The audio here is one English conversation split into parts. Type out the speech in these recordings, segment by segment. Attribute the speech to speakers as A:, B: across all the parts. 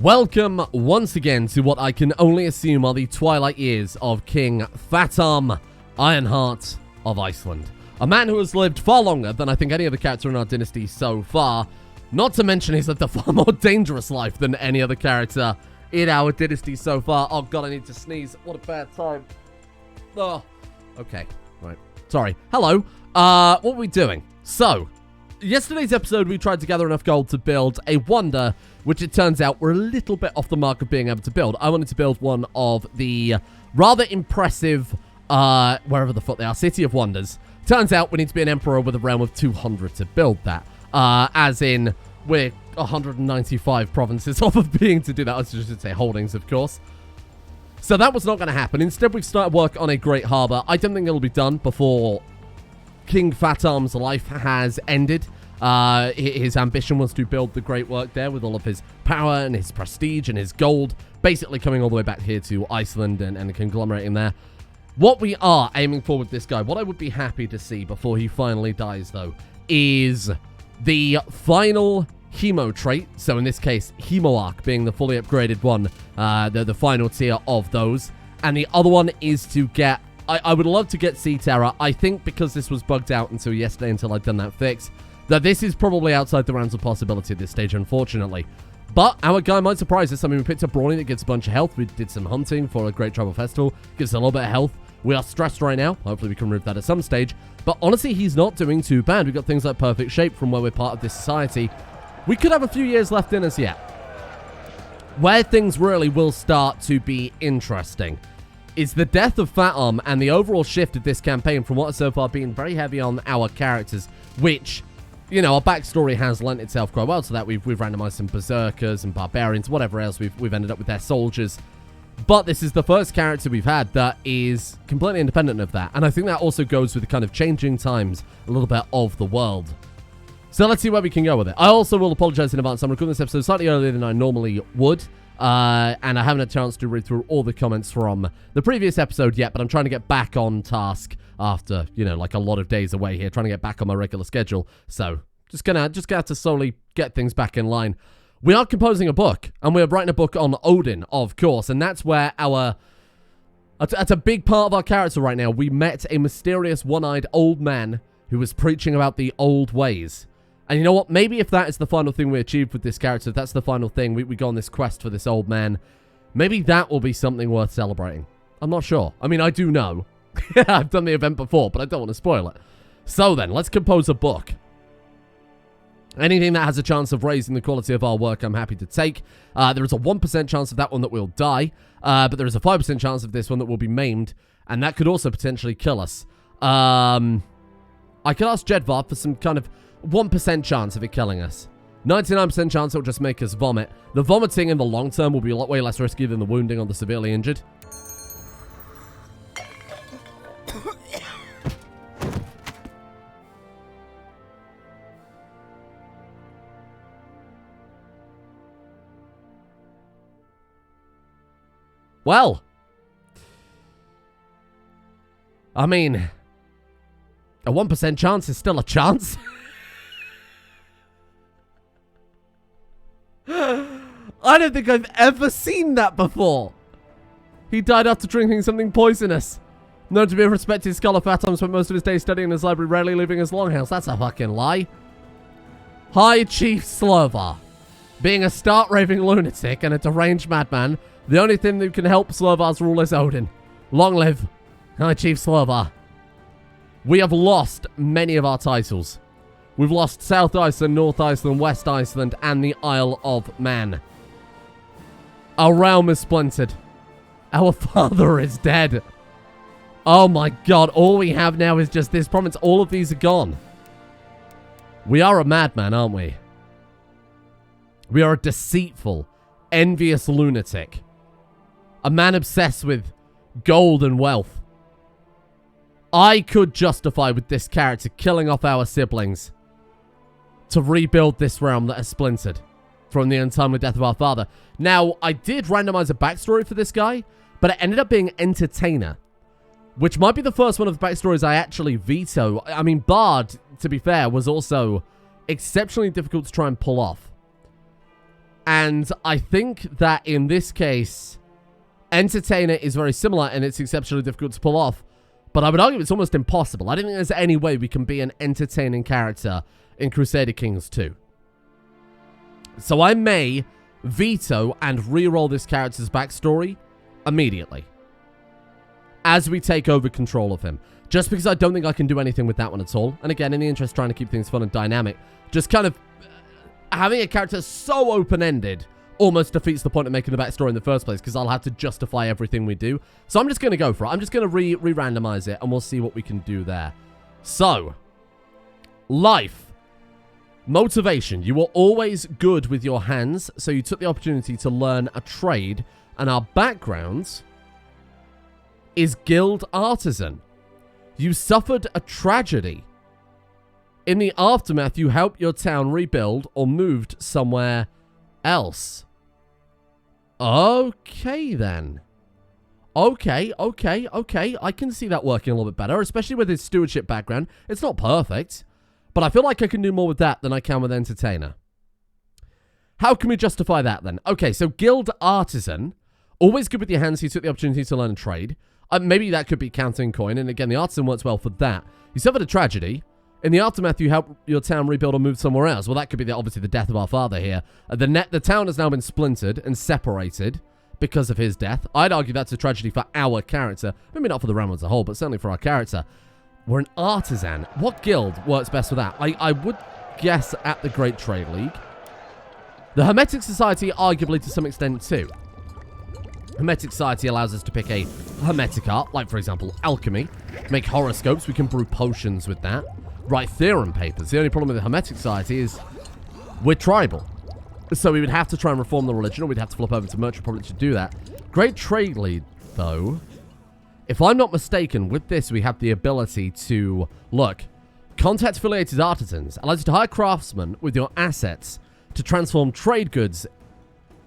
A: Welcome once again to what I can only assume are the twilight years of King Fatarm Ironheart of Iceland. A man who has lived far longer than I think any other character in our dynasty so far. Not to mention he's lived a far more dangerous life than any other character in our dynasty so far. Oh god, I need to sneeze. What a bad time. Oh, okay. Right. Sorry. Hello. What were we doing? So, yesterday's episode we tried to gather enough gold to build a wonder, which it turns out we're a little bit off the mark of being able to build. I wanted to build one of the rather impressive, wherever the fuck they are, City of Wonders. Turns out we need to be an emperor with a realm of 200 to build that. As in, we're 195 provinces off of being to do that. I should say holdings, of course. So that was not going to happen. Instead, we've started work on a great harbor. I don't think it'll be done before King Fatarm's life has ended. His ambition was to build the great work there with all of his power and his prestige and his gold, basically coming all the way back here to Iceland and conglomerating there. What we are aiming for with this guy, what I would be happy to see before he finally dies, though, is the final Hemo trait. So in this case, Hemoarch being the fully upgraded one, the final tier of those. And the other one is to get, I would love to get Sea Terror. I think because this was bugged out until yesterday, until I'd done that fix, that this is probably outside the realms of possibility at this stage, unfortunately. But our guy might surprise us. I mean, we picked up Brawny that gives a bunch of health. We did some hunting for a Great Tribal Festival. Gives a little bit of health. We are stressed right now. Hopefully we can remove that at some stage. But honestly, he's not doing too bad. We've got things like Perfect Shape from where we're part of this society. We could have a few years left in us yet. Where things really will start to be interesting is the death of Fatarm and the overall shift of this campaign from what has so far been very heavy on our characters, which, you know, our backstory has lent itself quite well to that. We've randomized some berserkers and barbarians, whatever else we've ended up with their soldiers. But this is the first character we've had that is completely independent of that. And I think that also goes with the kind of changing times a little bit of the world. So let's see where we can go with it. I also will apologize in advance. I'm recording this episode slightly earlier than I normally would. And I haven't had a chance to read through all the comments from the previous episode yet. But I'm trying to get back on task after, you know, like a lot of days away here. Trying to get back on my regular schedule. So just gonna have to slowly get things back in line. We are composing a book, and we're writing a book on Odin, of course, and that's where that's a big part of our character right now. We met a mysterious one-eyed old man who was preaching about the old ways. And you know what? Maybe if that is the final thing we achieve with this character, if that's the final thing, we go on this quest for this old man, maybe that will be something worth celebrating. I'm not sure. I mean, I do know. I've done the event before, but I don't want to spoil it. So then, let's compose a book. Anything that has a chance of raising the quality of our work, I'm happy to take. There is a 1% chance of that one that we'll die, but there is a 5% chance of this one that will be maimed, and that could also potentially kill us. I could ask Jedvar for some kind of 1% chance of it killing us. 99% chance it will just make us vomit. The vomiting in the long term will be a lot way less risky than the wounding on the severely injured. Well, I mean, a 1% chance is still a chance. I don't think I've ever seen that before. He died after drinking something poisonous. Known to be a respected scholar, Fatarm spent most of his days studying in his library, rarely leaving his longhouse. That's a fucking lie. High Chief Slovar. Being a stark-raving lunatic and a deranged madman, the only thing that can help Slovar's rule is Odin. Long live High Chief Slovar. We have lost many of our titles. We've lost South Iceland, North Iceland, West Iceland, and the Isle of Man. Our realm is splintered. Our father is dead. Oh my god, all we have now is just this province. All of these are gone. We are a madman, aren't we? We are a deceitful, envious lunatic. A man obsessed with gold and wealth. I could justify with this character killing off our siblings to rebuild this realm that has splintered from the untimely death of our father. Now, I did randomize a backstory for this guy, but it ended up being Entertainer, which might be the first one of the backstories I actually veto. I mean, Bard, to be fair, was also exceptionally difficult to try and pull off. And I think that in this case, Entertainer is very similar and it's exceptionally difficult to pull off. But I would argue it's almost impossible. I don't think there's any way we can be an entertaining character in Crusader Kings II. So I may veto and re-roll this character's backstory immediately as we take over control of him. Just because I don't think I can do anything with that one at all. And again, in the interest of trying to keep things fun and dynamic, just kind of having a character so open-ended almost defeats the point of making the backstory in the first place, because I'll have to justify everything we do. So I'm just going to go for it. I'm just going to re-randomize it, and we'll see what we can do there. So, life. Motivation. You were always good with your hands, so you took the opportunity to learn a trade, and our background is Guild Artisan. You suffered a tragedy. In the aftermath, you helped your town rebuild or moved somewhere else. Okay, then. Okay. I can see that working a little bit better, especially with his stewardship background. It's not perfect, but I feel like I can do more with that than I can with Entertainer. How can we justify that, then? Okay, so Guild Artisan. Always good with your hands. You took the opportunity to learn a trade. Maybe that could be counting coin, and again, the Artisan works well for that. You suffered a tragedy. In the aftermath, you helped your town rebuild or move somewhere else. Well, that could be obviously the death of our father here. The town has now been splintered and separated because of his death. I'd argue that's a tragedy for our character. Maybe not for the realm as a whole, but certainly for our character. We're an artisan. What guild works best for that? I would guess at the Great Trade League. The Hermetic Society, arguably to some extent, too. Hermetic Society allows us to pick a hermetic art, like, for example, alchemy. Make horoscopes. We can brew potions with that. Write theorem papers. The only problem with the Hermetic Society is we're tribal. So we would have to try and reform the religion, or we'd have to flip over to Merchant Republic to do that. Great Trade League, though. If I'm not mistaken, with this we have the ability to, look, contact affiliated artisans. Allows you to hire craftsmen with your assets to transform trade goods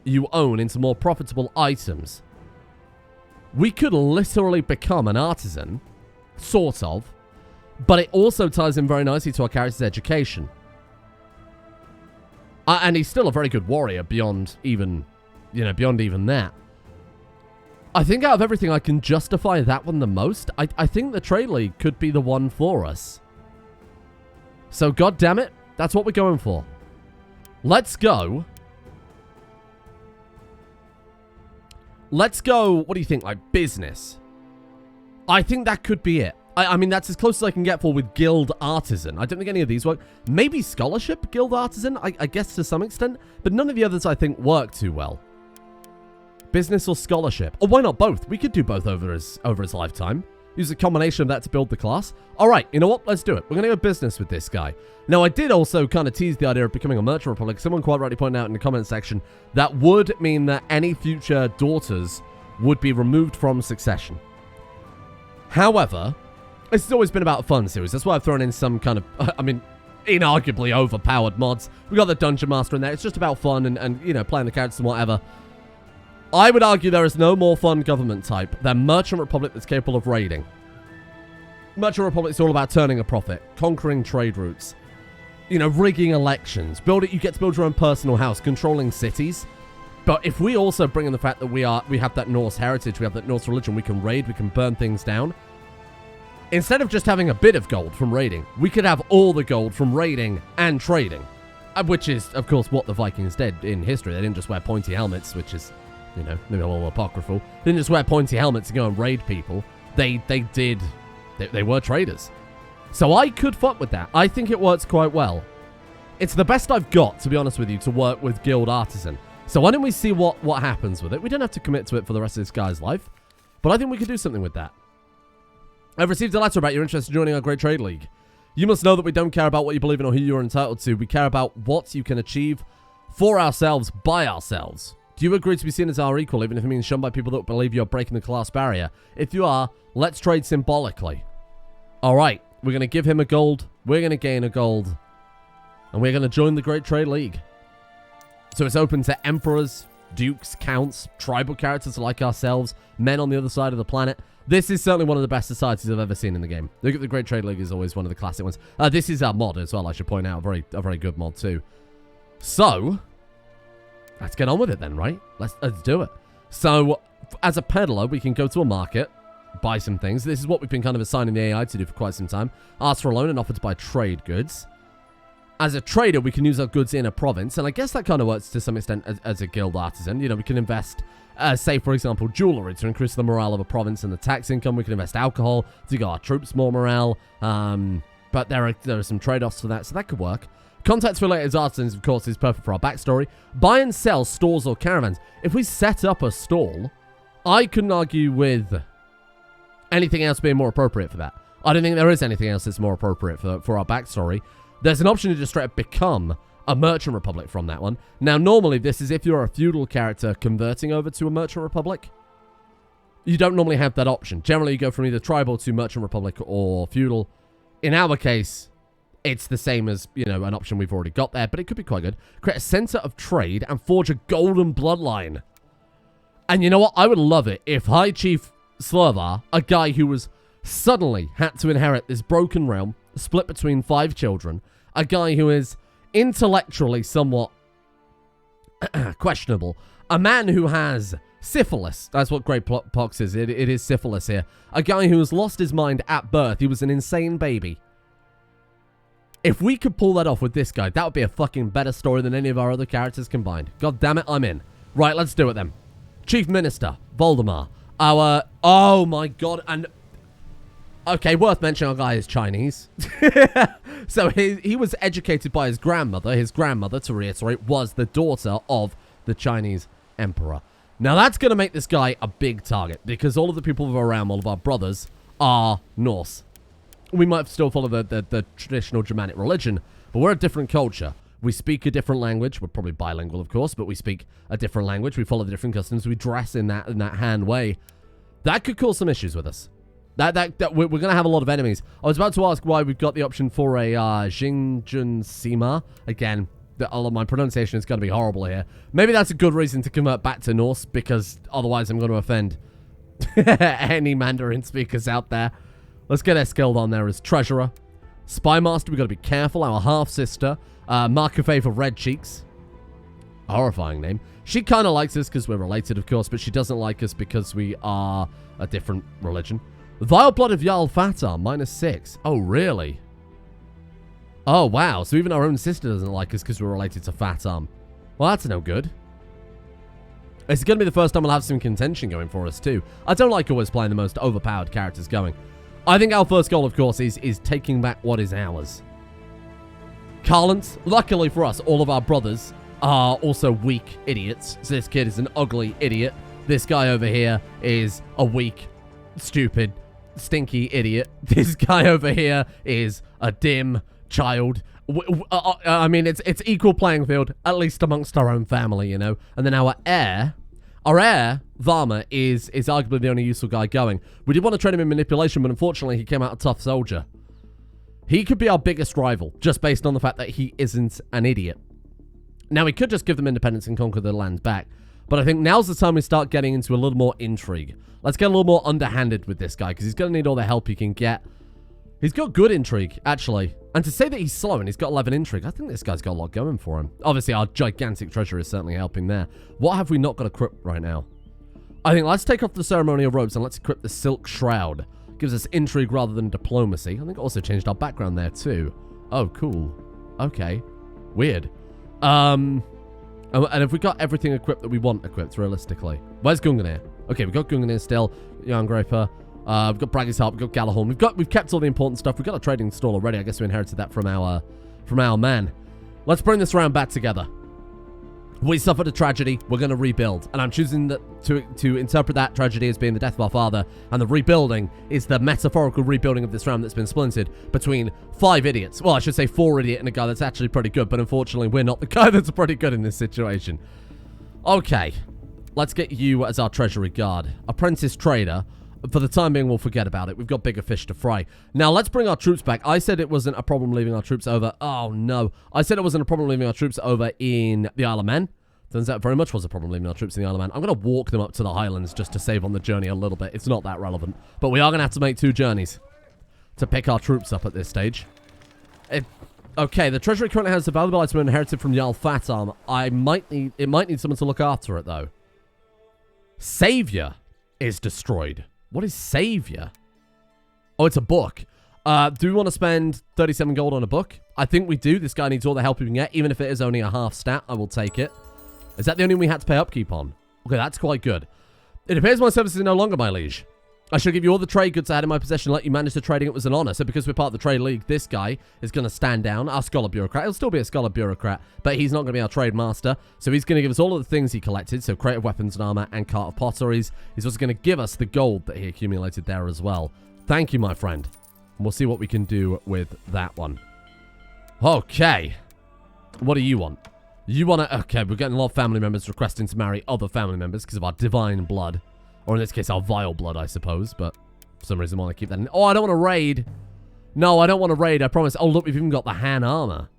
A: you own into more profitable items. We could literally become an artisan, sort of. But it also ties in very nicely to our character's education. And he's still a very good warrior beyond even that. I think out of everything, I can justify that one the most. I think the Trade League could be the one for us. So, god damn it, that's what we're going for. Let's go. Let's go, what do you think, like business? I think that could be it. I mean, that's as close as I can get for with Guild Artisan. I don't think any of these work. Maybe Scholarship Guild Artisan, I guess to some extent. But none of the others, I think, work too well. Business or Scholarship. Or why not both? We could do both over his lifetime. Use a combination of that to build the class. All right, you know what? Let's do it. We're going to go business with this guy. Now, I did also kind of tease the idea of becoming a Merchant Republic. Someone quite rightly pointed out in the comment section that would mean that any future daughters would be removed from succession. However, this has always been about a fun series. That's why I've thrown in some kind of, inarguably overpowered mods. We got the Dungeon Master in there. It's just about fun and you know, playing the characters and whatever. I would argue there is no more fun government type than Merchant Republic that's capable of raiding. Merchant Republic is all about turning a profit, conquering trade routes, you know, rigging elections. You get to build your own personal house, controlling cities. But if we also bring in the fact that we have that Norse heritage, we have that Norse religion, we can raid, we can burn things down. Instead of just having a bit of gold from raiding, we could have all the gold from raiding and trading. Which is, of course, what the Vikings did in history. They didn't just wear pointy helmets, which is, you know, maybe a little apocryphal. They didn't just wear pointy helmets to go and raid people. They were traders. So I could fuck with that. I think it works quite well. It's the best I've got, to be honest with you, to work with Guild Artisan. So why don't we see what happens with it? We don't have to commit to it for the rest of this guy's life. But I think we could do something with that. I've received a letter about your interest in joining our Great Trade League. You must know that we don't care about what you believe in or who you are entitled to. We care about what you can achieve for ourselves, by ourselves. Do you agree to be seen as our equal, even if it means shunned by people that believe you're breaking the class barrier? If you are, let's trade symbolically. Alright, we're going to give him a gold, we're going to gain a gold, and we're going to join the Great Trade League. So it's open to emperors, dukes, counts, tribal characters like ourselves, men on the other side of the planet. This is certainly one of the best societies I've ever seen in the game. Look at the Great Trade League is always one of the classic ones. This is our mod as well, I should point out. A very good mod too. So, let's get on with it then, right? Let's do it. So, as a peddler, we can go to a market, buy some things. This is what we've been kind of assigning the AI to do for quite some time. Ask for a loan and offer to buy trade goods. As a trader, we can use our goods in a province, and I guess that kind of works to some extent as a guild artisan. You know, we can invest, say, for example, jewelry to increase the morale of a province and the tax income. We can invest alcohol to give our troops more morale, but there are some trade-offs for that, so that could work. Contacts related as artisans, of course, is perfect for our backstory. Buy and sell stores or caravans. If we set up a stall, I couldn't argue with anything else being more appropriate for that. I don't think there is anything else that's more appropriate for our backstory. There's an option to just straight up become a merchant republic from that one. Now, normally, this is if you're a feudal character converting over to a merchant republic. You don't normally have that option. Generally, you go from either tribal to merchant republic or feudal. In our case, it's the same as, you know, an option we've already got there, but it could be quite good. Create a center of trade and forge a golden bloodline. And you know what? I would love it if High Chief Slurvar, a guy who was suddenly had to inherit this broken realm, split between 5 children, a guy who is intellectually somewhat questionable, a man who has syphilis. That's what Grey Pox is. It is syphilis here. A guy who has lost his mind at birth. He was an insane baby. If we could pull that off with this guy, that would be a fucking better story than any of our other characters combined. God damn it, I'm in. Right, let's do it then. Chief Minister, Voldemar. Oh my god, and... Okay, worth mentioning, our guy is Chinese. So he was educated by his grandmother. His grandmother, to reiterate, was the daughter of the Chinese emperor. Now, that's going to make this guy a big target, because all of the people around, all of our brothers, are Norse. We might still follow the traditional Germanic religion, but we're a different culture. We speak a different language. We're probably bilingual, of course, but we speak a different language. We follow the different customs. We dress in that Han way. That could cause some issues with us. We're going to have a lot of enemies. I was about to ask why we've got the option for a Jingjun Sima. Again, my pronunciation is going to be horrible here. Maybe that's a good reason to convert back to Norse, because otherwise I'm going to offend any Mandarin speakers out there. Let's get Eskeld on there as Treasurer. Spy Master, we've got to be careful. Our half-sister, Mark of Favor Red Cheeks. Horrifying name. She kind of likes us because we're related, of course, but she doesn't like us because we are a different religion. Vile Blood of Jarl Fatar, -6. Oh, really? Oh, wow. So even our own sister doesn't like us because we're related to Fatar. Well, that's no good. It's going to be the first time we'll have some contention going for us, too. I don't like always playing the most overpowered characters going. I think our first goal, of course, is taking back what is ours. Carlance, luckily for us, all of our brothers are also weak idiots. So this kid is an ugly idiot. This guy over here is a weak, stupid, stinky idiot. This guy over here is a dim child. I mean, it's equal playing field, at least amongst our own family, you know. And then our heir, Varma, is arguably the only useful guy going. We did want to train him in manipulation, but unfortunately he came out a tough soldier. He could be our biggest rival, just based on the fact that he isn't an idiot. Now, we could just give them independence and conquer the lands back, but I think now's the time we start getting into a little more intrigue. Let's get a little more underhanded with this guy, because he's going to need all the help he can get. He's got good intrigue, actually. And to say that he's slow and he's got 11 intrigue, I think this guy's got a lot going for him. Obviously, our gigantic treasure is certainly helping there. What have we not got equipped right now? I think let's take off the ceremonial robes and let's equip the Silk Shroud. Gives us intrigue rather than diplomacy. I think it also changed our background there, too. Oh, cool. Okay. Weird. And have we got everything equipped that we want equipped, realistically? Where's Gungnir? Okay, we've got Gungnir still. Yarngraper. We've got Bragg's Harp, we've got Galahorn. We've kept all the important stuff. We've got a trading stall already. I guess we inherited that from our man. Let's bring this round back together. We suffered a tragedy. We're going to rebuild. And I'm choosing to interpret that tragedy as being the death of our father. And the rebuilding is the metaphorical rebuilding of this realm that's been splintered between 5 idiots. Well, I should say 4 idiots and a guy that's actually pretty good. But unfortunately, we're not the guy that's pretty good in this situation. Okay. Let's get you as our treasury guard. Apprentice trader. For the time being, we'll forget about it. We've got bigger fish to fry. Now, let's bring our troops back. I said it wasn't a problem leaving our troops over. Oh, no. I said it wasn't a problem leaving our troops over in the Isle of Man. Turns out very much was a problem leaving our troops in the Isle of Man. I'm going to walk them up to the Highlands just to save on the journey a little bit. It's not that relevant. But we are going to have to make 2 journeys to pick our troops up at this stage. Okay, the treasury currently has a valuable item inherited from Jarl Fatarm. It might need someone to look after it, though. Savior is destroyed. What is Savior? Oh, it's a book. Do we want to spend 37 gold on a book? I think we do. This guy needs all the help he can get. Even if it is only a half stat, I will take it. Is that the only one we had to pay upkeep on? Okay, that's quite good. It appears my services are no longer, my liege. I shall give you all the trade goods I had in my possession and let you manage the trading. It was an honor. So because we're part of the trade league, this guy is going to stand down. Our scholar bureaucrat. He'll still be a scholar bureaucrat, but he's not going to be our trade master. So he's going to give us all of the things he collected. So creative weapons and armor and cart of potteries. He's also going to give us the gold that he accumulated there as well. Thank you, my friend. And we'll see what we can do with that one. Okay. What do you want? You want to... Okay, we're getting a lot of family members requesting to marry other family members because of our divine blood. Or in this case, our vile blood, I suppose. But for some reason, I want to keep that in. Oh, I don't want to raid. No, I don't want to raid, I promise. Oh, look, we've even got the Han armor.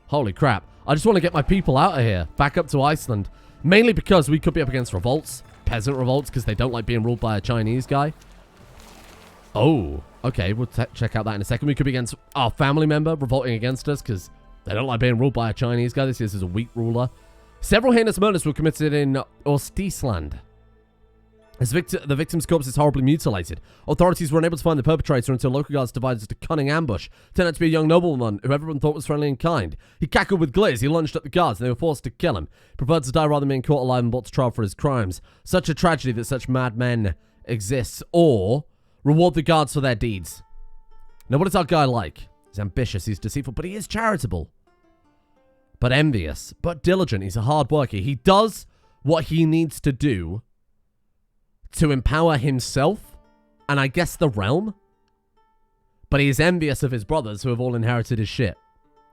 A: Holy crap. I just want to get my people out of here. Back up to Iceland. Mainly because we could be up against revolts. Peasant revolts, because they don't like being ruled by a Chinese guy. Oh, okay. We'll check out that in a second. We could be against our family member revolting against us, because they don't like being ruled by a Chinese guy. This is a weak ruler. Several heinous murders were committed in Ostisland. As the victim's corpse is horribly mutilated, authorities were unable to find the perpetrator until local guards devised a cunning ambush. Turned out to be a young nobleman who everyone thought was friendly and kind. He cackled with glee as he lunged at the guards, and they were forced to kill him. He preferred to die rather than being caught alive and brought to trial for his crimes. Such a tragedy that such madmen exist. Or reward the guards for their deeds. Now, what is our guy like? He's ambitious, he's deceitful, but he is charitable. But envious, but diligent. He's a hard worker. He does what he needs to do to empower himself, and I guess the realm. But he is envious of his brothers who have all inherited his shit.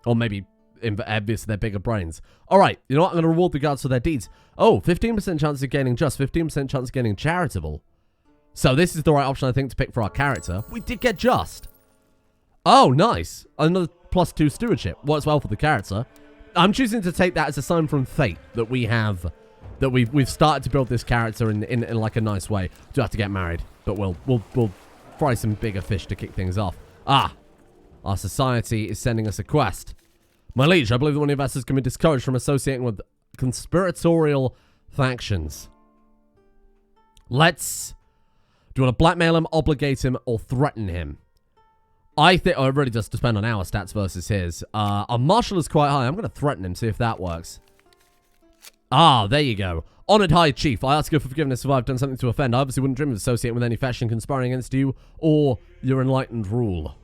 A: Or maybe envious of their bigger brains. Alright, you know what? I'm going to reward the guards for their deeds. Oh, 15% chance of gaining just, 15% chance of gaining charitable. So this is the right option, I think, to pick for our character. We did get just. Oh, nice. Another +2 stewardship. Works well for the character. I'm choosing to take that as a sign from fate that we have... that we've started to build this character in like a nice way. Do have to get married, but we'll fry some bigger fish to kick things off. Ah, our society is sending us a quest. My liege, I believe that one of the investors can be discouraged from associating with conspiratorial factions. Let's... Do you want to blackmail him, obligate him, or threaten him? I think... Oh, it really does depend on our stats versus his. Our martial is quite high. I'm going to threaten him, see if that works. Ah, there you go. Honored High Chief, I ask you for forgiveness if I've done something to offend. I obviously wouldn't dream of associating with any faction conspiring against you or your enlightened rule.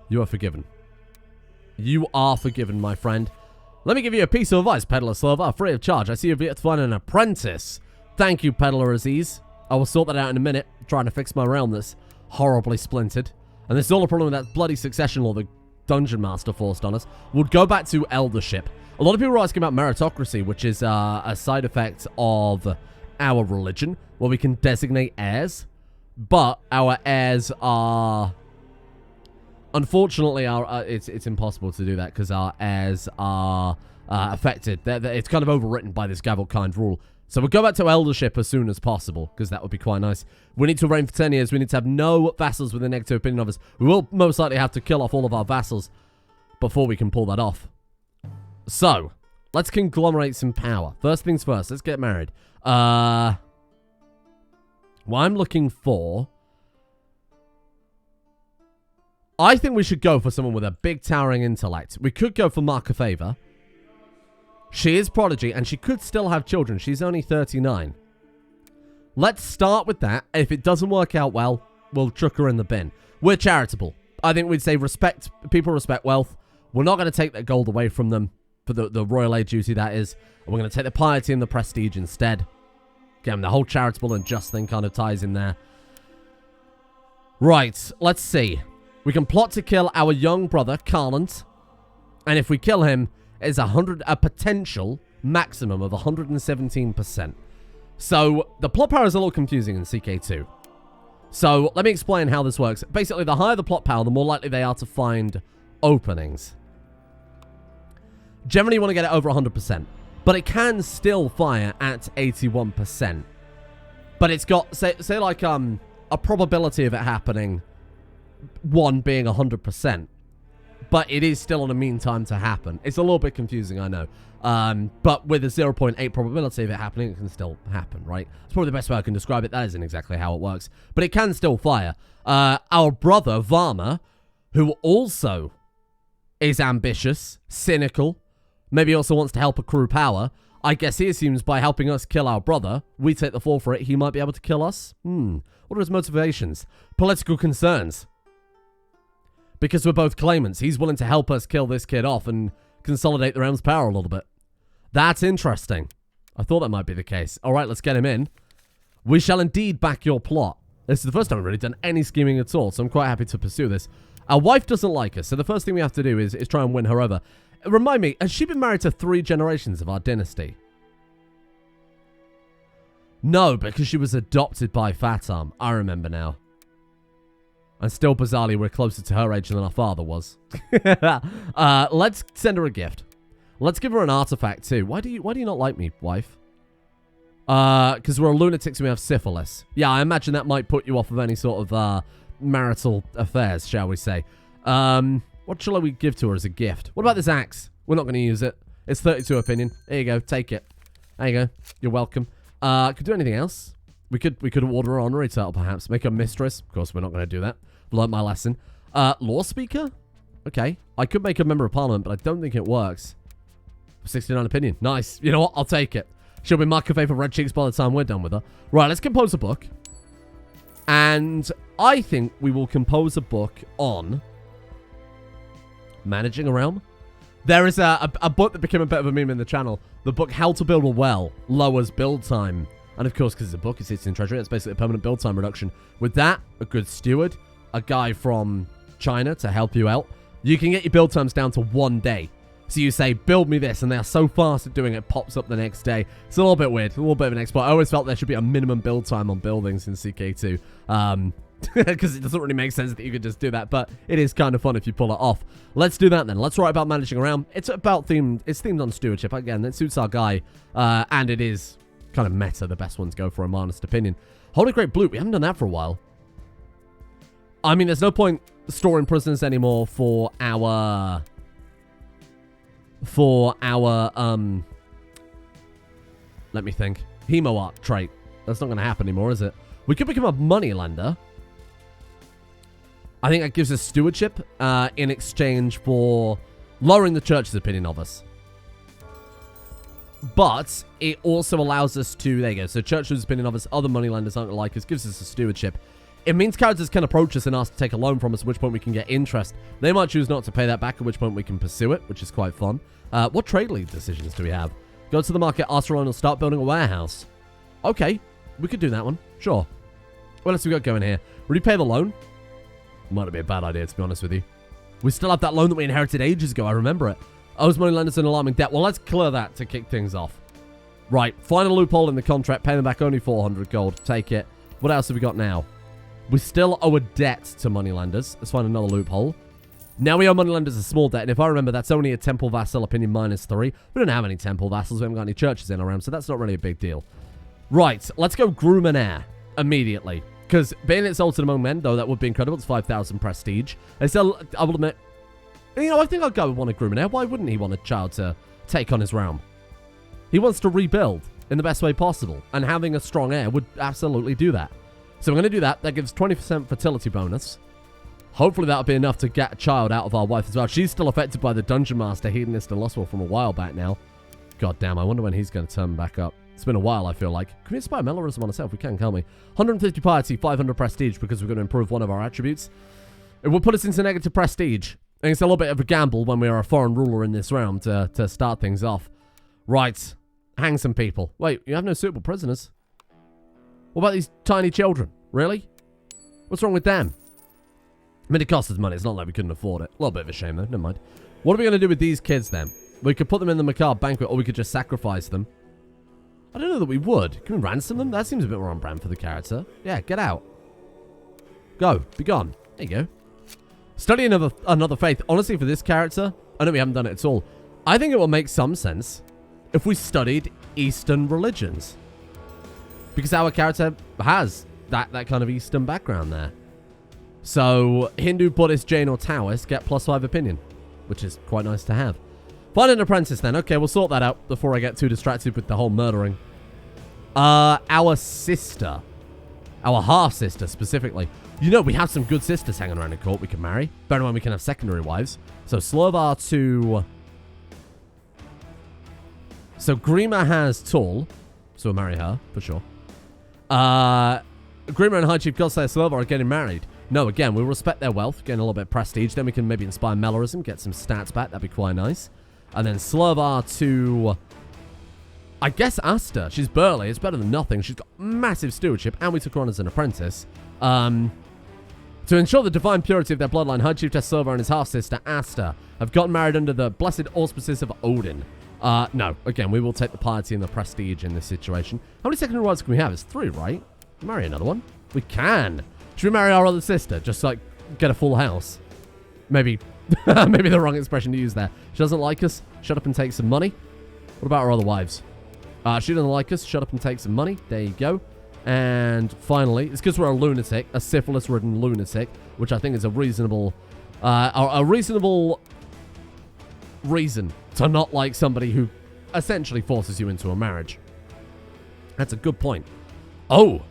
A: You are forgiven. You are forgiven, my friend. Let me give you a piece of advice, Peddler Silver, free of charge. I see you've yet to find an apprentice. Thank you, Peddler Aziz. I will sort that out in a minute, trying to fix my realm that's horribly splintered. And this is all a problem with that bloody succession law the Dungeon Master forced on us. We'll go back to eldership. A lot of people are asking about meritocracy, which is a side effect of our religion, where we can designate heirs, but our heirs are... Unfortunately, it's impossible to do that because our heirs are affected. It's kind of overwritten by this Gavelkind rule. So we'll go back to eldership as soon as possible, because that would be quite nice. We need to reign for 10 years. We need to have no vassals with a negative opinion of us. We will most likely have to kill off all of our vassals before we can pull that off. So, let's conglomerate some power. First things first, let's get married. What I'm looking for... I think we should go for someone with a big towering intellect. We could go for Mark of Favor. She is prodigy, and she could still have children. She's only 39. Let's start with that. If it doesn't work out well, we'll chuck her in the bin. We're charitable. I think we'd say respect. People respect wealth. We're not going to take that gold away from them. For the royal aid duty, that is. And we're going to take the piety and the prestige instead. Again, the whole charitable and just thing kind of ties in there. Right, let's see. We can plot to kill our young brother, Carlant. And if we kill him, it's a potential maximum of 117%. So, the plot power is a little confusing in CK2. So, let me explain how this works. Basically, the higher the plot power, the more likely they are to find openings. Generally, you want to get it over 100%. But it can still fire at 81%. But it's got, say like, a probability of it happening, 1 being 100%. but it is still on a mean time to happen. It's a little bit confusing, I know. But with a 0.8 probability of it happening, it can still happen, right? It's probably the best way I can describe it. That isn't exactly how it works. But it can still fire. Our brother, Varma, who also is ambitious, cynical, maybe also wants to help accrue power. I guess he assumes by helping us kill our brother, we take the fall for it, he might be able to kill us? What are his motivations? Political concerns. Because we're both claimants, he's willing to help us kill this kid off and consolidate the realm's power a little bit. That's interesting. I thought that might be the case. All right, let's get him in. We shall indeed back your plot. This is the first time we've really done any scheming at all, so I'm quite happy to pursue this. Our wife doesn't like us, so the first thing we have to do is try and win her over. Remind me, has she been married to 3 generations of our dynasty? No, because she was adopted by Fatam. I remember now. And still, bizarrely, we're closer to her age than our father was. Let's send her a gift. Let's give her an artifact, too. Why do you not like me, wife? Because we're lunatics and we have syphilis. Yeah, I imagine that might put you off of any sort of marital affairs, shall we say. What shall we give to her as a gift? What about this axe? We're not going to use it. It's 32 opinion. There you go. Take it. There you go. You're welcome. Could do anything else. We could order an honorary title, perhaps. Make her mistress. Of course, we're not going to do that. Learned my lesson. Law speaker? Okay. I could make a member of parliament, but I don't think it works. 69 opinion. Nice. You know what? I'll take it. She'll be my cafe for red cheeks by the time we're done with her. Right, let's compose a book. And I think we will compose a book on managing a realm. There is a book that became a bit of a meme in the channel. The book How to Build a Well lowers build time. And of course, because it's a book, it sits in treasury. It's basically a permanent build time reduction. With that, a good steward, a guy from China to help you out, you can get your build times down to 1 day. So you say, build me this, and they're so fast at doing it, pops up the next day. It's a little bit weird, a little bit of an exploit. I always felt there should be a minimum build time on buildings in CK2. Because it doesn't really make sense that you could just do that, but it is kind of fun if you pull it off. Let's do that then. Let's write about managing around. It's themed on stewardship. Again, it suits our guy, and it is kind of meta. The best ones go for, in my honest opinion. Holy Great Blue. We haven't done that for a while. I mean, there's no point storing prisoners anymore for our let me think. Hemo art trait. That's not going to happen anymore, is it? We could become a moneylender. I think that gives us stewardship in exchange for lowering the church's opinion of us. But it also allows us to, there you go, so church's opinion of us, other moneylenders aren't like us, gives us a stewardship. It means characters can approach us and ask to take a loan from us, at which point we can get interest. They might choose not to pay that back, at which point we can pursue it, which is quite fun. What trade league decisions do we have? Go to the market, ask for a loan, and start building a warehouse. Okay, we could do that one. Sure. What else have we got going here? Repay the loan? Might be a bad idea, to be honest with you. We still have that loan that we inherited ages ago. I remember it. Owes moneylenders an alarming debt. Well, let's clear that to kick things off. Right. Find a loophole in the contract. Pay them back only 400 gold. Take it. What else have we got now? We still owe a debt to moneylenders. Let's find another loophole. Now we owe moneylenders a small debt. And if I remember, that's only a temple vassal opinion -3. We don't have any temple vassals. We haven't got any churches in around, so that's not really a big deal. Right. Let's go groom an heir immediately. Because being exalted among men, though, that would be incredible. It's 5,000 prestige. And still, I will admit, you know, I think I'll go with one of groom an heir. Why wouldn't he want a child to take on his realm? He wants to rebuild in the best way possible. And having a strong heir would absolutely do that. So I'm going to do that. That gives 20% fertility bonus. Hopefully that'll be enough to get a child out of our wife as well. She's still affected by the Dungeon Master, Hedonist and Lustful from a while back now. God damn, I wonder when he's going to turn back up. It's been a while, I feel like. Can we inspire Melorism on ourselves? We can, can't we? 150 piety, 500 prestige because we're going to improve one of our attributes. It will put us into negative prestige. And it's a little bit of a gamble when we are a foreign ruler in this realm to start things off. Right. Hang some people. Wait, you have no suitable prisoners. What about these tiny children? Really? What's wrong with them? I mean, it costs us money. It's not like we couldn't afford it. A little bit of a shame, though. Never mind. What are we going to do with these kids, then? We could put them in the macabre banquet, or we could just sacrifice them. I don't know that we would. Can we ransom them? That seems a bit more on brand for the character. Yeah, get out. Go. Be gone. There you go. Study another faith. Honestly, for this character, I know we haven't done it at all. I think it will make some sense if we studied Eastern religions. Because our character has that kind of Eastern background there. So, Hindu, Buddhist, Jain, or Taoist get +5 opinion. which is quite nice to have. Find an apprentice then. Okay, we'll sort that out before I get too distracted with the whole murdering. Our sister. Our half-sister, specifically. You know, we have some good sisters hanging around in court we can marry. Bear in mind we can have secondary wives. So, Slovar to... So, Grima has Tall. So, we'll marry her, for sure. Grima and High Chief Godslayer Slovar are getting married. No, again, we'll respect their wealth, getting a little bit of prestige. Then we can maybe inspire Melorism, get some stats back. That'd be quite nice. And then Slovar to... I guess Asta. She's burly. It's better than nothing. She's got massive stewardship, and we took her on as an apprentice. To ensure the divine purity of their bloodline, High Chief Slovar and his half-sister, Asta, have gotten married under the blessed auspices of Odin. No. Again, we will take the piety and the prestige in this situation. How many secondary wives can we have? It's 3, right? Marry another one? We can. Should we marry our other sister? Just, like, get a full house? Maybe... maybe the wrong expression to use there. She doesn't like us. Shut up and take some money. What about our other wives? She doesn't like us. Shut up and take some money. There you go. And finally, it's because we're a lunatic, a syphilis-ridden lunatic, which I think is a reasonable reason to not like somebody who essentially forces you into a marriage. That's a good point. Oh,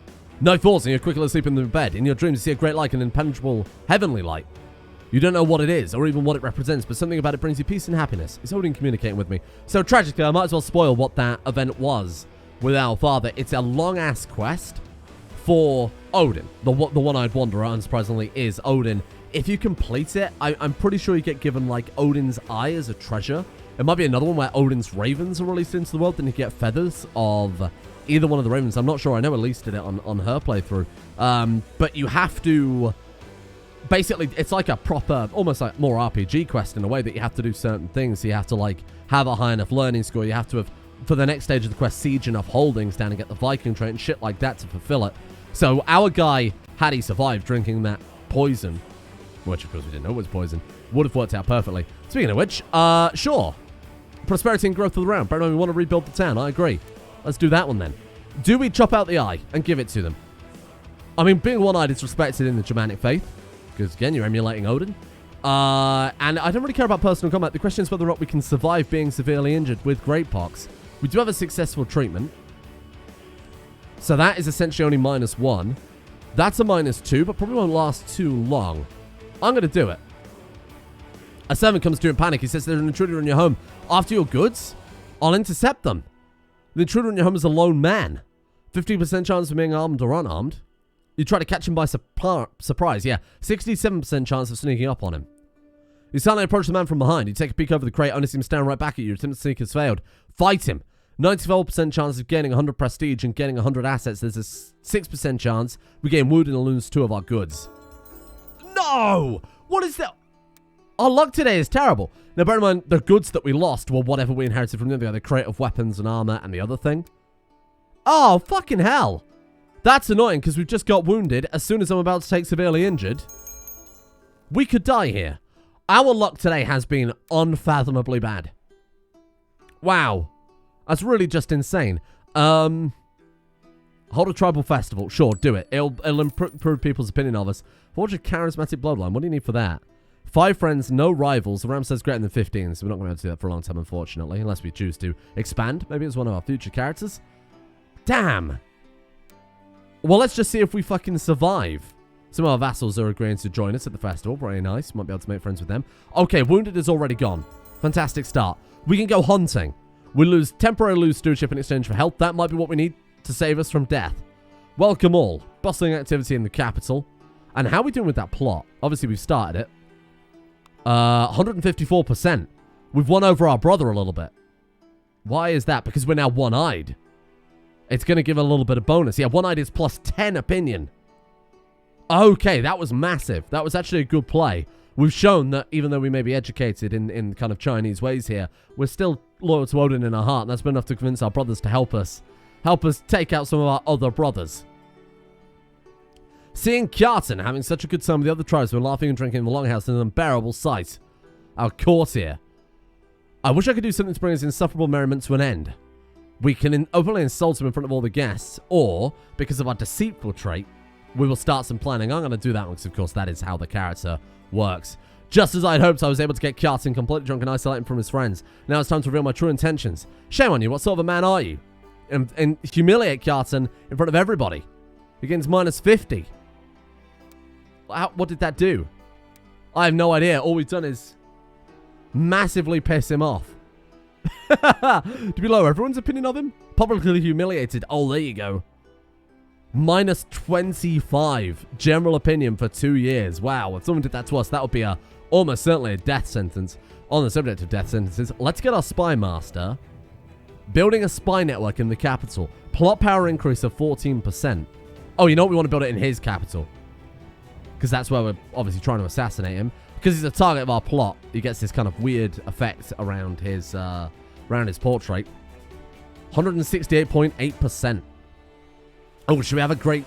A: no thoughts and you're quickly asleep in the bed. In your dreams, you see a great light, an impenetrable heavenly light. You don't know what it is or even what it represents, but something about it brings you peace and happiness. Is Odin communicating with me? So tragically, I might as well spoil what that event was with our father. It's a long-ass quest for Odin. The one-eyed wanderer, unsurprisingly, is Odin. If you complete it, I'm pretty sure you get given, like, Odin's eye as a treasure. It might be another one where Odin's ravens are released into the world, then you get feathers of either one of the ravens. I'm not sure. I know Elise did it on her playthrough. But you have to... Basically, it's like a proper, almost like more RPG quest in a way that you have to do certain things. So you have to, like, have a high enough learning score. You have to have, for the next stage of the quest, siege enough holdings down and get the Viking trait and shit like that to fulfill it. So our guy, had he survived drinking that poison, which of course we didn't know was poison, would have worked out perfectly. Speaking of which, sure. Prosperity and growth of the realm. Bear in mind we want to rebuild the town. I agree. Let's do that one then. Do we chop out the eye and give it to them? I mean, being one-eyed is respected in the Germanic faith. Because, again, you're emulating Odin. And I don't really care about personal combat. The question is whether or not we can survive being severely injured with Great Pox. We do have a successful treatment. So that is essentially only -1. That's a -2, but probably won't last too long. I'm going to do it. A servant comes to you in panic. He says there's an intruder in your home. After your goods, I'll intercept them. The intruder in your home is a lone man. 50% chance of being armed or unarmed. You try to catch him by surprise, yeah. 67% chance of sneaking up on him. You suddenly approach the man from behind. You take a peek over the crate, only see him staring right back at you. Your attempt to sneak has failed. Fight him. 94% chance of gaining 100 prestige and gaining 100 assets. There's a 6% chance we gain wounded and lose 2 of our goods. No! What is that? Our luck today is terrible. Now, bear in mind, the goods that we lost were whatever we inherited from the crate of weapons and armor and the other thing. Oh, fucking hell. That's annoying because we've just got wounded as soon as I'm about to take severely injured. We could die here. Our luck today has been unfathomably bad. Wow. That's really just insane. Hold a tribal festival. Sure, do it. It'll improve people's opinion of us. Forge a charismatic bloodline. What do you need for that? 5 friends, no rivals. The RAM says greater than 15, so we're not going to be able to do that for a long time, unfortunately, unless we choose to expand. Maybe it's one of our future characters. Damn. Well, let's just see if we fucking survive. Some of our vassals are agreeing to join us at the festival. Very nice. Might be able to make friends with them. Okay, wounded is already gone. Fantastic start. We can go hunting. We temporarily lose stewardship in exchange for health. That might be what we need to save us from death. Welcome all. Bustling activity in the capital. And how are we doing with that plot? Obviously, we've started it. 154%. We've won over our brother a little bit. Why is that? Because we're now one-eyed. It's going to give a little bit of bonus. Yeah, one-eyed is plus 10 opinion. Okay, that was massive. That was actually a good play. We've shown that even though we may be educated in kind of Chinese ways here, we're still loyal to Odin in our heart, and that's been enough to convince our brothers to help us take out some of our other brothers. Seeing Kjartan having such a good time with the other tribes, we're laughing and drinking in the Longhouse is an unbearable sight. Our courtier. I wish I could do something to bring his insufferable merriment to an end. We can openly insult him in front of all the guests, or, because of our deceitful trait, we will start some planning. I'm going to do that one because, of course, that is how the character works. Just as I had hoped, I was able to get Kjartan completely drunk and isolate him from his friends. Now it's time to reveal my true intentions. Shame on you, what sort of a man are you? And humiliate Kjartan in front of everybody. He gains minus 50. What did that do? I have no idea. All we've done is massively piss him off. To be low, everyone's opinion of him? Publicly humiliated. Oh, there you go. Minus 25 general opinion for 2 years. Wow, if someone did that to us, that would be almost certainly a death sentence. On the subject of death sentences, let's get our spy master. Building a spy network in the capital. Plot power increase of 14%. Oh, you know what? We want to build it in his capital. Because that's where we're obviously trying to assassinate him. Because he's a target of our plot, he gets this kind of weird effect around his portrait. 168.8%. Oh, should we have a great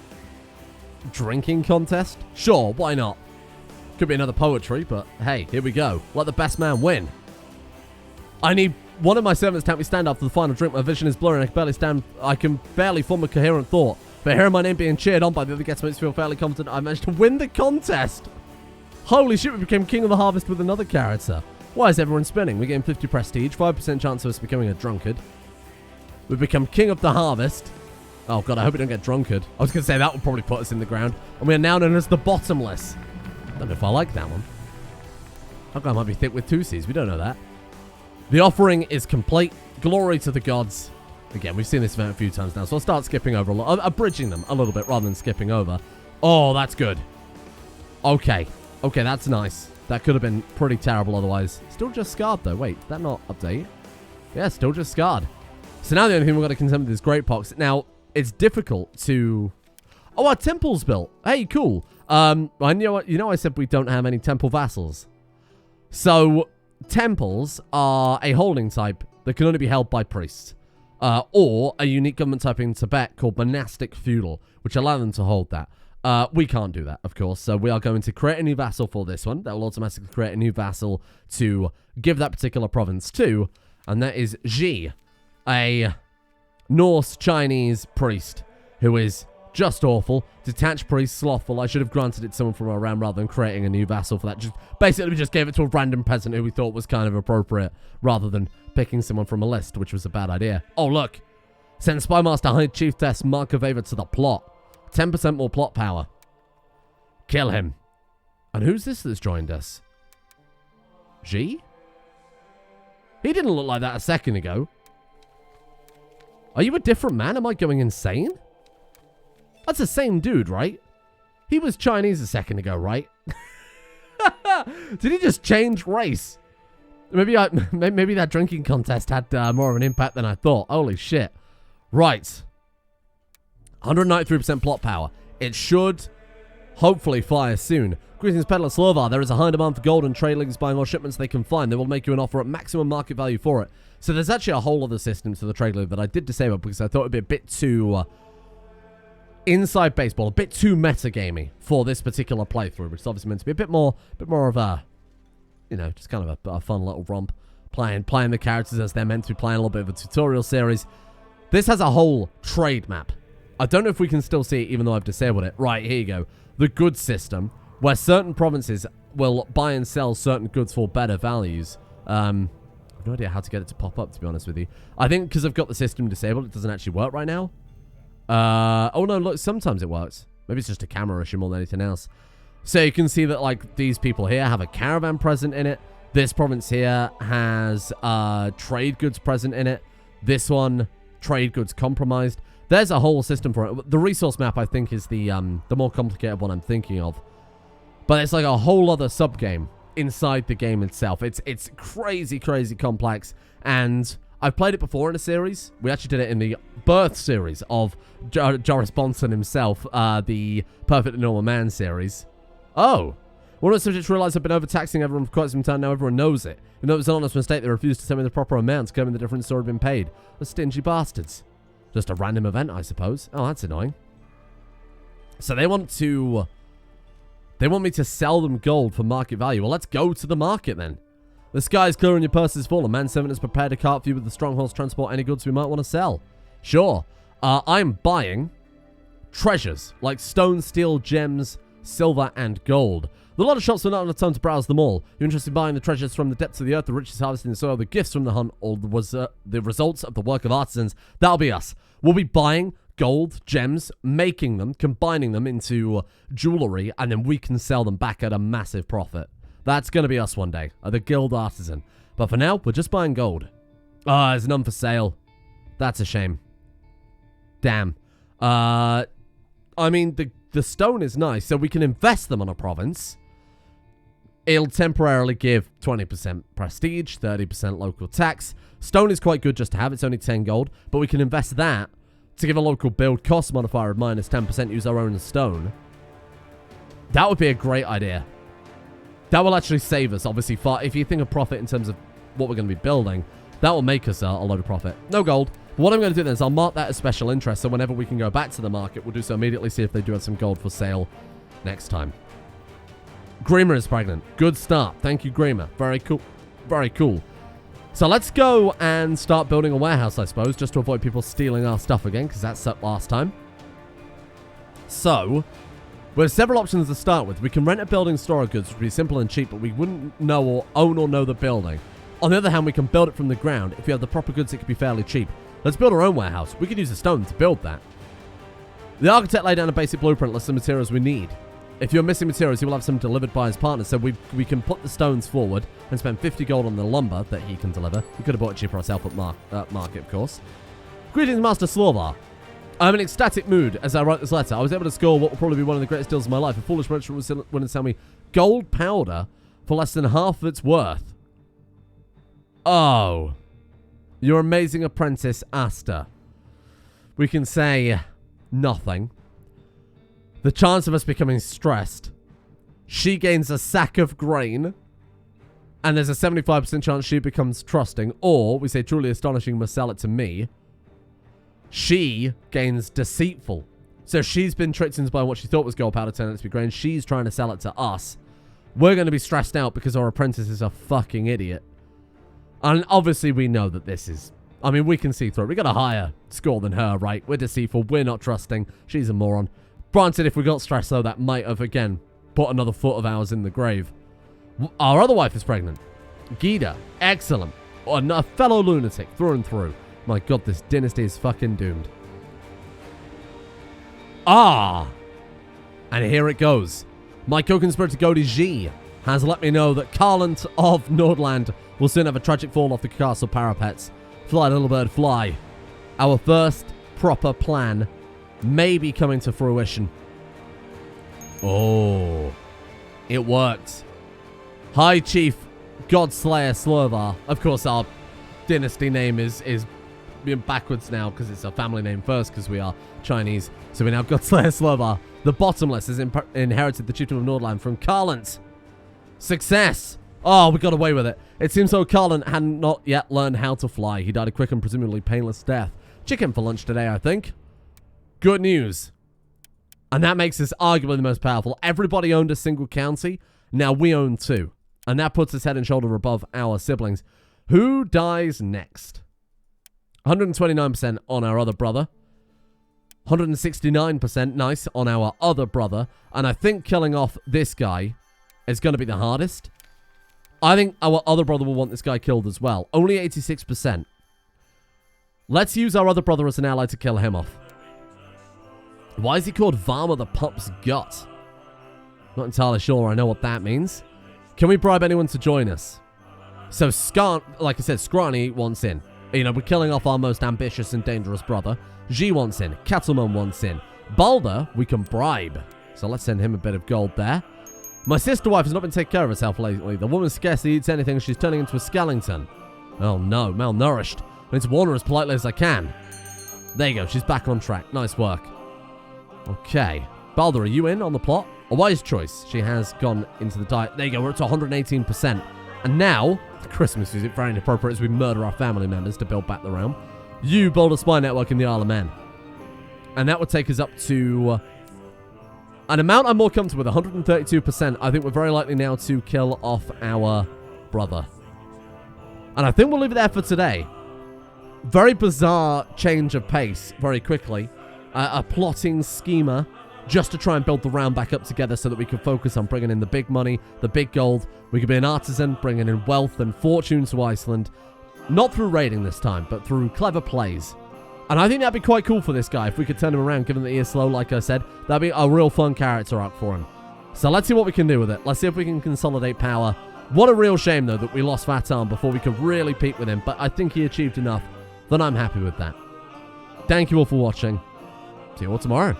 A: drinking contest? Sure, why not? Could be another poetry, but hey, here we go. Let the best man win. I need one of my servants to help me stand after the final drink. My vision is blurry and I can barely form a coherent thought. But hearing my name being cheered on by the other guests makes me feel fairly confident I managed to win the contest. Holy shit, we became king of the harvest with another character. Why is everyone spinning? We gain 50 prestige, 5% chance of us becoming a drunkard. We've become king of the harvest. Oh god, I hope we don't get drunkard. I was going to say that would probably put us in the ground. And we are now known as the bottomless. Don't know if I like that one. That guy might be thick with 2 C's. We don't know that. The offering is complete. Glory to the gods. Again, we've seen this event a few times now, so I'll start skipping over a lot. Abridging them a little bit rather than skipping over. Oh, that's good. Okay. Okay, that's nice. That could have been pretty terrible otherwise. Still just scarred, though. Wait, did that not update? Yeah, still just scarred. So now the only thing we've got to contend with is Great Pox. Now, it's difficult to... Oh, our temple's built. Hey, cool. I know I said we don't have any temple vassals. So, temples are a holding type that can only be held by priests. Or a unique government type in Tibet called monastic feudal, which allow them to hold that. We can't do that, of course, so we are going to create a new vassal for this one. That will automatically create a new vassal to give that particular province to, and that is Ji, a Norse-Chinese priest who is just awful. Detached priest, slothful. I should have granted it to someone from our realm rather than creating a new vassal for that. Basically, we just gave it to a random peasant who we thought was kind of appropriate rather than picking someone from a list, which was a bad idea. Oh, look. Send Spy Master High Chiefess Mark of Ava to the plot. 10% more plot power. Kill him. And who's this that's joined us? G? He didn't look like that a second ago. Are you a different man? Am I going insane? That's the same dude, right? He was Chinese a second ago, right? Did he just change race? Maybe that drinking contest had more of an impact than I thought. Holy shit. Right. 193% plot power. It should hopefully fire soon. Greetings, Peddler Slovar. There is a high demand for gold and trade links buying all shipments they can find. They will make you an offer at maximum market value for it. So there's actually a whole other system to the trade link that I did disable because I thought it would be a bit too inside baseball, a bit too metagamey for this particular playthrough, which is obviously meant to be a bit more of a, you know, just kind of a fun little romp. Playing the characters as they're meant to be, playing a little bit of a tutorial series. This has a whole trade map. I don't know if we can still see it even though I've disabled it. Right, here you go. The goods system, where certain provinces will buy and sell certain goods for better values. I have no idea how to get it to pop up, to be honest with you. I think because I've got the system disabled, it doesn't actually work right now. Oh no, look, sometimes it works. Maybe it's just a camera issue more than anything else. So you can see that, like, these people here have a caravan present in it. This province here has trade goods present in it. This one, trade goods compromised. There's a whole system for it. The resource map, I think, is the more complicated one I'm thinking of. But it's like a whole other sub-game inside the game itself. It's crazy, crazy complex. And I've played it before in a series. We actually did it in the Birth series of Joris Bonson himself, the Perfect Normal Man series. Oh. One of the subjects realized I've been overtaxing everyone for quite some time. Now everyone knows it. Even though it was an honest mistake, they refused to send me the proper amounts, claiming the difference had already been paid. The stingy bastards. Just a random event, I suppose. Oh, that's annoying. So they want me to sell them gold for market value. Well, let's go to the market then. The sky is clear and your purse is full. A manservant has prepared a cart for you with the strong horse to transport any goods we might want to sell. Sure. I'm buying treasures like stone, steel, gems, silver, and gold. There are a lot of shops, but not enough time to browse them all. You're interested in buying the treasures from the depths of the earth, the riches harvested in the soil, the gifts from the hunt, or the results of the work of artisans. That'll be us. We'll be buying gold, gems, making them, combining them into jewelry, and then we can sell them back at a massive profit. That's going to be us one day, the guild artisan. But for now, we're just buying gold. Ah, there's none for sale. That's a shame. Damn. I mean, the stone is nice, so we can invest them on a province. It'll temporarily give 20% prestige, 30% local tax. Stone is quite good just to have. It's only 10 gold, but we can invest that to give a local build cost modifier of minus 10%, use our own stone. That would be a great idea. That will actually save us, obviously, far. If you think of profit in terms of what we're going to be building, that will make us a load of profit. No gold. But what I'm going to do then is I'll mark that as special interest, so whenever we can go back to the market, we'll do so immediately, see if they do have some gold for sale next time. Grima is pregnant. Good start. Thank you, Grima. Very cool. Very cool. So let's go and start building a warehouse, I suppose, just to avoid people stealing our stuff again, because that's up last time. So we have several options to start with. We can rent a building, store our goods, which would be simple and cheap, but we wouldn't know or own or know the building. On the other hand, we can build it from the ground. If we have the proper goods, it could be fairly cheap. Let's build our own warehouse. We could use a stone to build that. The architect laid down a basic blueprint, lists the materials we need. If you're missing materials, he will have some delivered by his partner, so we can put the stones forward and spend 50 gold on the lumber that he can deliver. We could have bought it cheaper ourselves at market, of course. Greetings, Master Slovar. I'm in ecstatic mood as I write this letter. I was able to score what will probably be one of the greatest deals of my life. A foolish merchant was willing to sell me gold powder for less than half of its worth. Oh. Your amazing apprentice, Asta. We can say nothing. The chance of us becoming stressed. She gains a sack of grain. And there's a 75% chance she becomes trusting. Or, we say truly astonishing, must sell it to me. She gains deceitful. So she's been tricked into buying what she thought was gold powder, turning out to be grain. She's trying to sell it to us. We're going to be stressed out because our apprentice is a fucking idiot. And obviously we know that this is... I mean, we can see through it. We got a higher score than her, right? We're deceitful. We're not trusting. She's a moron. Granted, if we got stressed, though, that might have, again, put another foot of ours in the grave. Our other wife is pregnant. Gita. Excellent. A fellow lunatic, through and through. My god, this dynasty is fucking doomed. Ah! And here it goes. My co-conspirator Godi G has let me know that Karlant of Nordland will soon have a tragic fall off the castle parapets. Fly, little bird, fly. Our first proper plan may be coming to fruition. Oh. It worked. High Chief Godslayer Slovar. Of course, our dynasty name is backwards now because it's a family name first because we are Chinese. So we now Godslayer Slovar. The Bottomless has inherited the chiefdom of Nordland from Karlant. Success! Oh, we got away with it. It seems though Karlant had not yet learned how to fly. He died a quick and presumably painless death. Chicken for lunch today, I think. Good news. And that makes us arguably the most powerful. Everybody owned a single county. Now we own 2. And that puts us head and shoulder above our siblings. Who dies next? 129% on our other brother. 169%, nice, on our other brother. And I think killing off this guy is going to be the hardest. I think our other brother will want this guy killed as well. Only 86%. Let's use our other brother as an ally to kill him off. Why is he called Varma the Pup's Gut? Not entirely sure I know what that means. Can we bribe anyone to join us? So, like I said, Scrawny wants in. You know, we're killing off our most ambitious and dangerous brother. G wants in. Cattleman wants in. Balder, we can bribe. So let's send him a bit of gold there. My sister wife has not been taking care of herself lately. The woman scarcely eats anything. She's turning into a skeleton. Oh no, malnourished. I need to warn her as politely as I can. There you go. She's back on track. Nice work. Okay. Balder, are you in on the plot? A wise choice. She has gone into the diet. There you go. We're up to 118%. And now, the Christmas music, very inappropriate as we murder our family members to build back the realm. You build a spy network in the Isle of Man. And that would take us up to an amount I'm more comfortable with, 132%. I think we're very likely now to kill off our brother. And I think we'll leave it there for today. Very bizarre change of pace very quickly. A plotting schemer just to try and build the round back up together so that we can focus on bringing in the big money, the big gold. We could be an artisan, bringing in wealth and fortune to Iceland. Not through raiding this time, but through clever plays. And I think that'd be quite cool for this guy if we could turn him around, given that he is slow, like I said. That'd be a real fun character arc for him. So let's see what we can do with it. Let's see if we can consolidate power. What a real shame, though, that we lost Vatarm before we could really peak with him. But I think he achieved enough that I'm happy with that. Thank you all for watching. See you all tomorrow.